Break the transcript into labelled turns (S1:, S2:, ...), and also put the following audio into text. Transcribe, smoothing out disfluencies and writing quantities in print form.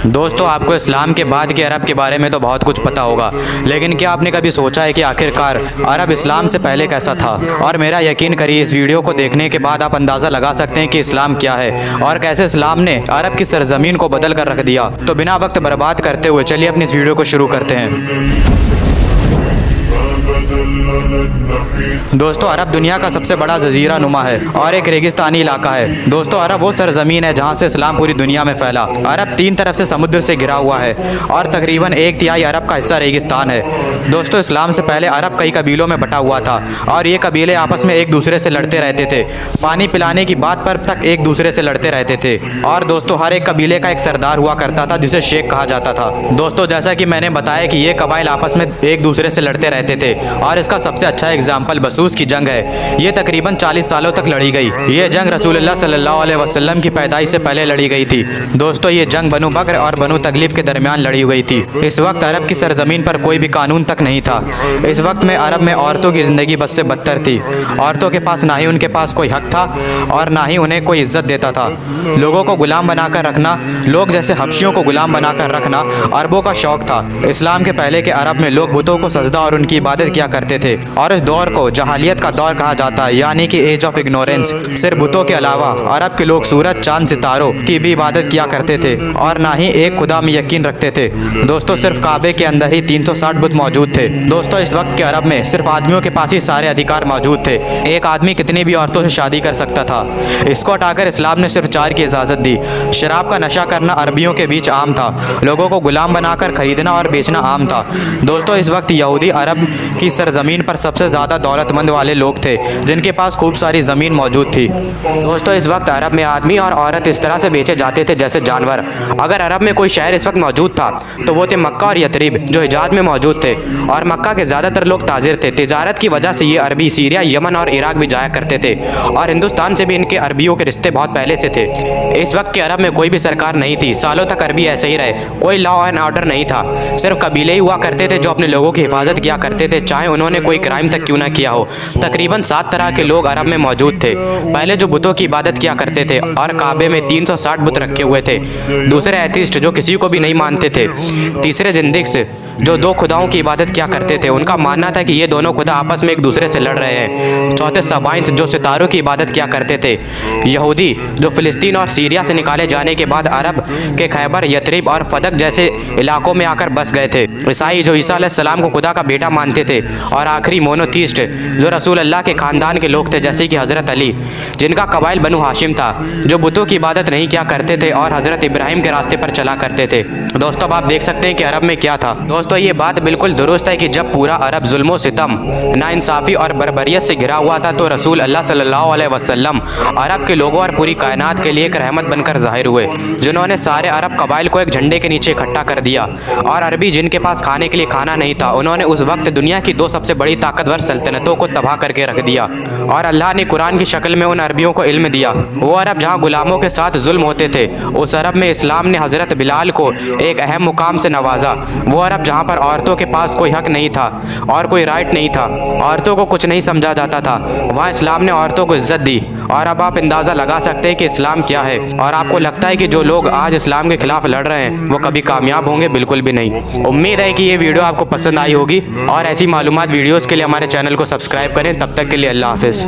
S1: दोस्तों, आपको इस्लाम के बाद के अरब के बारे में तो बहुत कुछ पता होगा, लेकिन क्या आपने कभी सोचा है कि आखिरकार अरब इस्लाम से पहले कैसा था? और मेरा यकीन करिए, इस वीडियो को देखने के बाद आप अंदाज़ा लगा सकते हैं कि इस्लाम क्या है और कैसे इस्लाम ने अरब की सरजमीन को बदल कर रख दिया। तो बिना वक्त बर्बाद करते हुए चलिए अपनी इस वीडियो को शुरू करते हैं। दोस्तों, अरब दुनिया का सबसे बड़ा जजीरा नुमा है और एक रेगिस्तानी इलाका है। दोस्तों, अरब वो सरजमीन है जहाँ से इस्लाम पूरी दुनिया में फैला। अरब तीन तरफ से समुद्र से घिरा हुआ है और तकरीबन 1/3 अरब का हिस्सा रेगिस्तान है। दोस्तों, इस्लाम से पहले अरब कई कबीलों में बटा हुआ था और ये कबीले आपस में एक दूसरे से लड़ते रहते थे। पानी पिलाने की बात पर तक एक दूसरे से लड़ते रहते थे। और दोस्तों, हर एक कबीले का एक सरदार हुआ करता था जिसे शेख कहा जाता था। दोस्तों, जैसा कि मैंने बताया कि ये कबाइल आपस में एक दूसरे से लड़ते रहते थे और इसका सबसे अच्छा एग्जाम्पल बसूस की जंग है। ये तकरीबन 40 सालों तक लड़ी गई। ये जंग रसूलुल्लाह सल्लल्लाहु अलैहि वसल्लम की पैदाइश से पहले लड़ी गई थी। दोस्तों, ये जंग बनु बकर और बनु तगलिब के दरमियान लड़ी हुई थी। इस वक्त अरब की सरजमीन पर कोई भी कानून तक नहीं था। इस वक्त में अरब में औरतों की ज़िंदगी बद से बदतर थी। औरतों के पास ना ही उनके पास कोई हक था और ना ही उन्हें कोई इज्जत देता था। लोगों को गुलाम बनाकर रखना, लोग जैसे हबशियों को गुलाम बनाकर रखना अरबों का शौक था। इस्लाम के पहले के अरब में लोग बुतों को सजदा और उनकी इबादत किया करते थे और इस दौर को जहालियत का दौर कहा जाता है, यानी कि एज ऑफ इग्नोरेंस। सिर्फ बुतों के अलावा अरब के लोग सूरज, चांद, सितारों की भी इबादत किया करते थे और ना ही एक खुदा में यकीन रखते थे। दोस्तों, सिर्फ काबे के अंदर ही 360 बुत मौजूद थे। दोस्तों, इस वक्त के अरब में सिर्फ आदमियों के पास ही सारे अधिकार मौजूद थे। एक आदमी कितनी भी औरतों से शादी कर सकता था। इसको हटाकर इस्लाम ने सिर्फ 4 की इजाज़त दी। शराब का नशा करना अरबियों के बीच आम था। लोगों को गुलाम बनाकर खरीदना और बेचना आम था। दोस्तों, इस वक्त यहूदी अरब की सरजमीन पर सबसे ज़्यादा दौलतमंद वाले लोग थे जिनके पास खूब सारी ज़मीन मौजूद थी। दोस्तों, इस वक्त अरब में आदमी और औरत इस तरह से बेचे जाते थे जैसे जानवर। अगर अरब में कोई शहर इस वक्त मौजूद था तो वो थे मक्का और यथरिब, जो हिजाज में मौजूद थे। और मक्का के ज़्यादातर लोग ताजिर थे। तिजारत की वजह से ये अरबी सीरिया, यमन और इराक भी जाया करते थे और हिंदुस्तान से भी इनके अरबियों के रिश्ते बहुत पहले से थे। इस वक्त के अरब में कोई भी सरकार नहीं थी। सालों तक अरबी ऐसे ही रहे। कोई लॉ एंड ऑर्डर नहीं था। सिर्फ कबीले ही हुआ करते थे जो अपने लोगों की हिफाजत किया करते थे, चाहे उन्होंने कोई क्राइम तक क्यों ना किया हो। तकरीबन 7 तरह के लोग अरब में मौजूद थे। पहले जो बुतों की इबादत किया करते थे और काबे में 360 बुत रखे हुए थे। दूसरे एथिस्ट, जो किसी को भी नहीं मानते थे। तीसरे जिंदिक्स, जो 2 खुदाओं की इबादत किया करते थे। उनका मानना था कि ये दोनों खुदा आपस में एक दूसरे से लड़ रहे हैं। चौथे सबाइंस, जो सितारों की इबादत किया करते थे। यहूदी, जो फ़िलिस्तीन और सीरिया से निकाले जाने के बाद अरब के खैबर, यथरिब और फदक जैसे इलाकों में आकर बस गए थे। ईसाई, जो ईसा अलैहिस्सलाम को खुदा का बेटा मानते थे। और आखिरी मोनोथीस्ट, जो रसूल अल्लाह के ख़ानदान के लोग थे, जैसे कि हज़रत अली, जिनका कबाइल बनु हाशिम था, जो बुतों की इबादत नहीं किया करते थे और हज़रत इब्राहिम के रास्ते पर चला करते थे। दोस्तों, अब आप देख सकते हैं कि अरब में क्या था। दोस्तों, ये बात बिल्कुल दुरुस्त है कि जब पूरा अरब जुल्म सितम, नाइंसाफ़ी और बर्बरियत से घिरा हुआ था तो रसूल अल्लाह सल्लल्लाहु अलैहि वसल्लम अरब के लोगों और पूरी कायनात के लिए एक रहमत बनकर ज़ाहिर हुए, जिन्होंने सारे अरब कबाइल को एक झंडे के नीचे इकट्ठा कर दिया। और अरबी, जिनके पास खाने के लिए खाना नहीं था, उन्होंने उस वक्त दुनिया की 2 सबसे बड़ी ताकतवर सल्तनतों को तबाह करके रख दिया। और अल्लाह ने कुरान की शक्ल में उन अरबियों को इल्म दिया। वो अरब जहाँ गुलामों के साथ जुल्म होते थे, उस अरब में इस्लाम ने हज़रत बिलाल को एक अहम मुकाम से नवाजा। वो अरब जहाँ पर औरतों के पास कोई हक नहीं था और कोई राइट नहीं था, औरतों को कुछ नहीं समझा जाता था, वहाँ इस्लाम ने औरतों को इज्जत दी। और अब आप अंदाज़ा लगा सकते हैं कि इस्लाम क्या है। और आपको लगता है कि जो लोग आज इस्लाम के खिलाफ लड़ रहे हैं वो कभी कामयाब होंगे? बिल्कुल भी नहीं। उम्मीद है कि ये वीडियो आपको पसंद आई होगी और ऐसी मालूमात वीडियोज़ के लिए हमारे चैनल को सब्सक्राइब करें। तब तक के लिए अल्लाह हाफ़िज़।